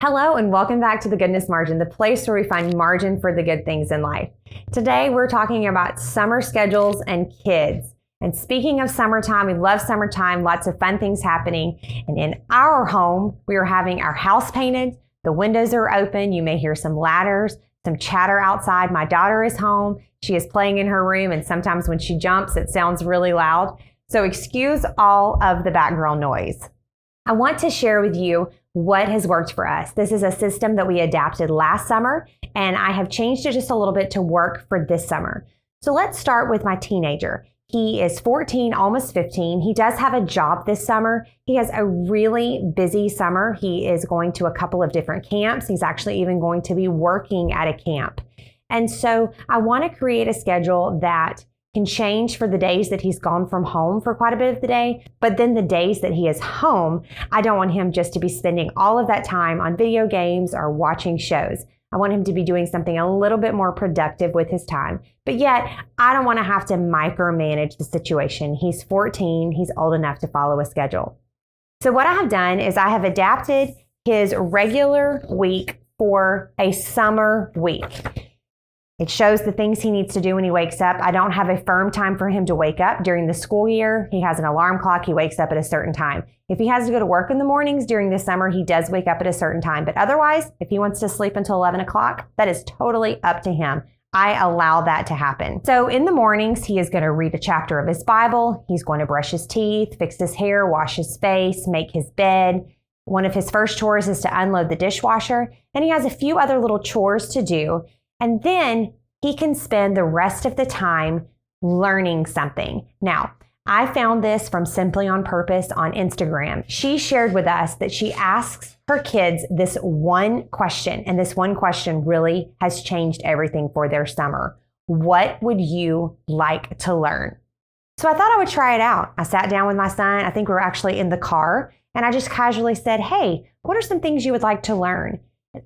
Hello and welcome back to The Goodness Margin, the place where we find margin for the good things in life. Today we're talking about summer schedules and kids. And speaking of summertime, we love summertime, lots of fun things happening. And in our home, we are having our house painted. The windows are open. You may hear some ladders, some chatter outside. My daughter is home. She is playing in her room, and sometimes when she jumps, it sounds really loud. So excuse all of the background noise. I want to share with you what has worked for us. This is a system that we adapted last summer, and I have changed it just a little bit to work for this summer. So let's start with my teenager. He is 14, almost 15. He does have a job this summer. He has a really busy summer. He is going to a couple of different camps. He's actually even going to be working at a camp. And so I want to create a schedule that can change for the days that he's gone from home for quite a bit of the day. But then the days that he is home, I don't want him just to be spending all of that time on video games or watching shows. I want him to be doing something a little bit more productive with his time. But yet, I don't want to have to micromanage the situation. He's 14. He's old enough to follow a schedule. So what I have done is I have adapted his regular week for a summer week. It shows the things he needs to do when he wakes up. I don't have a firm time for him to wake up during the school year. He has an alarm clock. He wakes up at a certain time. If he has to go to work in the mornings during the summer, he does wake up at a certain time. But otherwise, if he wants to sleep until 11 o'clock, that is totally up to him. I allow that to happen. So in the mornings, he is going to read a chapter of his Bible. He's going to brush his teeth, fix his hair, wash his face, make his bed. One of his first chores is to unload the dishwasher. And he has a few other little chores to do. And then he can spend the rest of the time learning something. Now, I found this from Simply on Purpose on Instagram. She shared with us that she asks her kids this one question, and this one question really has changed everything for their summer. What would you like to learn? So I thought I would try it out. I sat down with my son. I think we were actually in the car, and I just casually said, hey, what are some things you would like to learn?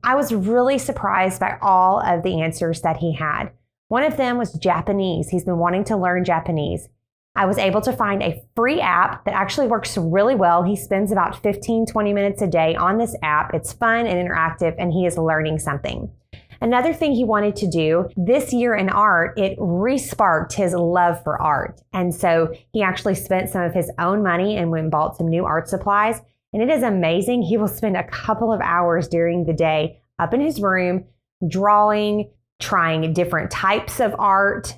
I was really surprised by all of the answers that he had. One of them was Japanese. He's been wanting to learn Japanese. I was able to find a free app that actually works really well. He spends about 15, 20 minutes a day on this app. It's fun and interactive, and he is learning something. Another thing he wanted to do this year in art, it re-sparked his love for art. And so he actually spent some of his own money and went and bought some new art supplies. And it is amazing. He will spend a couple of hours during the day up in his room, drawing, trying different types of art,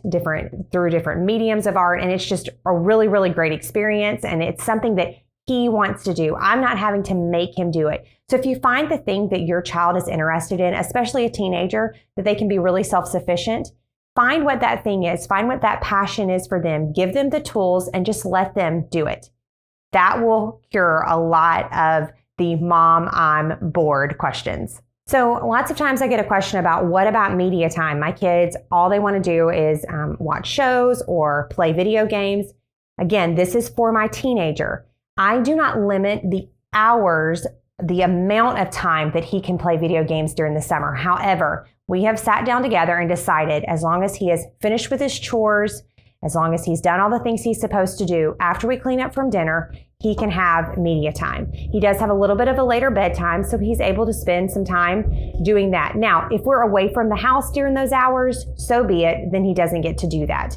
through different mediums of art. And it's just a really, really great experience. And it's something that he wants to do. I'm not having to make him do it. So if you find the thing that your child is interested in, especially a teenager, that they can be really self-sufficient, find what that thing is, find what that passion is for them, give them the tools, and just let them do it. That will cure a lot of the mom, I'm bored questions. So lots of times I get a question about what about media time? My kids, all they want to do is watch shows or play video games. Again, this is for my teenager. I do not limit the hours, the amount of time that he can play video games during the summer. However, we have sat down together and decided as long as he is finished with his chores, as long as he's done all the things he's supposed to do, after we clean up from dinner, he can have media time. He does have a little bit of a later bedtime, so he's able to spend some time doing that. Now, if we're away from the house during those hours, so be it, then he doesn't get to do that.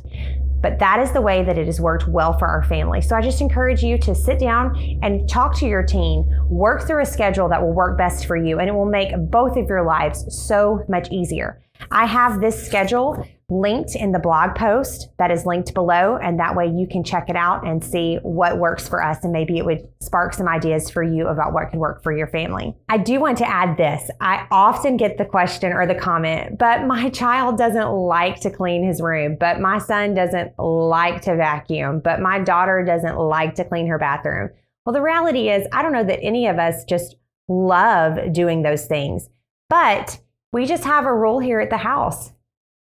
But that is the way that it has worked well for our family. So I just encourage you to sit down and talk to your teen, work through a schedule that will work best for you, and it will make both of your lives so much easier. I have this schedule linked in the blog post that is linked below, and that way you can check it out and see what works for us, and maybe it would spark some ideas for you about what could work for your family. I do want to add this. I often get the question or the comment, but my child doesn't like to clean his room, but my son doesn't like to vacuum, but my daughter doesn't like to clean her bathroom. Well, the reality is, I don't know that any of us just love doing those things, but we just have a rule here at the house.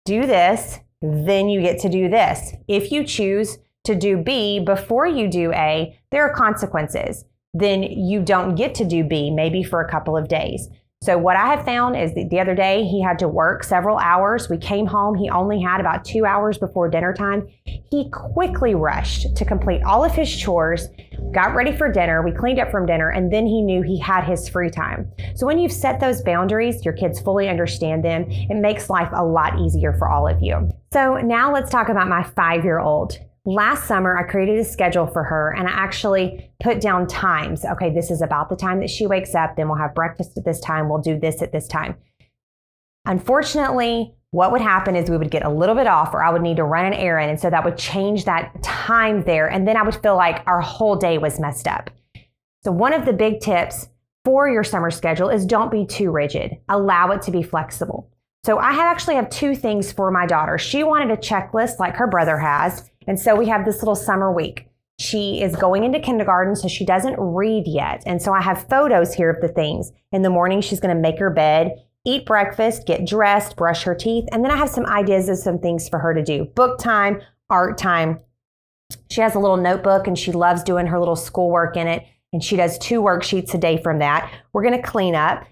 Do this, then you get to do this. If you choose to do B before you do A, there are consequences. Then you don't get to do B, maybe for a couple of days. So what I have found is that the other day he had to work several hours. We came home. He only had about 2 hours before dinner time. He quickly rushed to complete all of his chores, got ready for dinner. We cleaned up from dinner, and then he knew he had his free time. So when you've set those boundaries, your kids fully understand them. It makes life a lot easier for all of you. So now let's talk about my 5-year-old. Last summer, I created a schedule for her, and I actually put down times. Okay, this is about the time that she wakes up. Then we'll have breakfast at this time. We'll do this at this time. Unfortunately, what would happen is we would get a little bit off, or I would need to run an errand. And so that would change that time there. And then I would feel like our whole day was messed up. So one of the big tips for your summer schedule is don't be too rigid. Allow it to be flexible. So I actually have 2 things for my daughter. She wanted a checklist like her brother has. And so we have this little summer week. She is going into kindergarten, so she doesn't read yet. And so I have photos here of the things. In the morning, she's going to make her bed, eat breakfast, get dressed, brush her teeth. And then I have some ideas of some things for her to do. Book time, art time. She has a little notebook and she loves doing her little schoolwork in it. And she does 2 worksheets a day from that. We're going to clean up.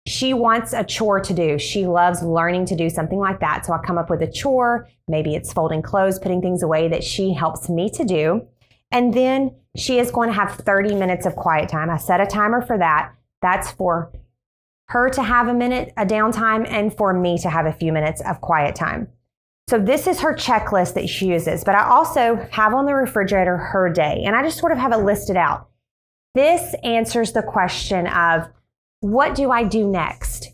She wants a chore to do. She loves learning to do something like that. So I come up with a chore. Maybe it's folding clothes, putting things away that she helps me to do. And then she is going to have 30 minutes of quiet time. I set a timer for that. That's for her to have a minute, a downtime, and for me to have a few minutes of quiet time. So this is her checklist that she uses. But I also have on the refrigerator her day. And I just sort of have it listed out. This answers the question of, what do I do next?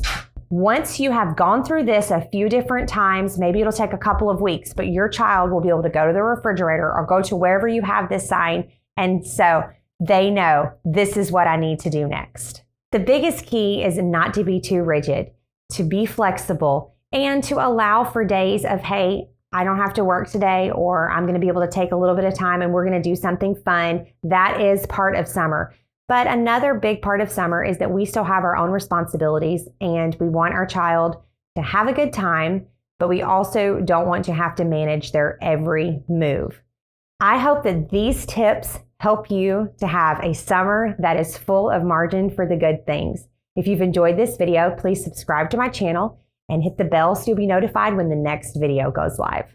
Once you have gone through this a few different times, maybe it'll take a couple of weeks, but your child will be able to go to the refrigerator or go to wherever you have this sign. And so they know this is what I need to do next. The biggest key is not to be too rigid, to be flexible, and to allow for days of, hey, I don't have to work today, or I'm going to be able to take a little bit of time and we're going to do something fun. That is part of summer. But another big part of summer is that we still have our own responsibilities and we want our child to have a good time, but we also don't want to have to manage their every move. I hope that these tips help you to have a summer that is full of margin for the good things. If you've enjoyed this video, please subscribe to my channel and hit the bell so you'll be notified when the next video goes live.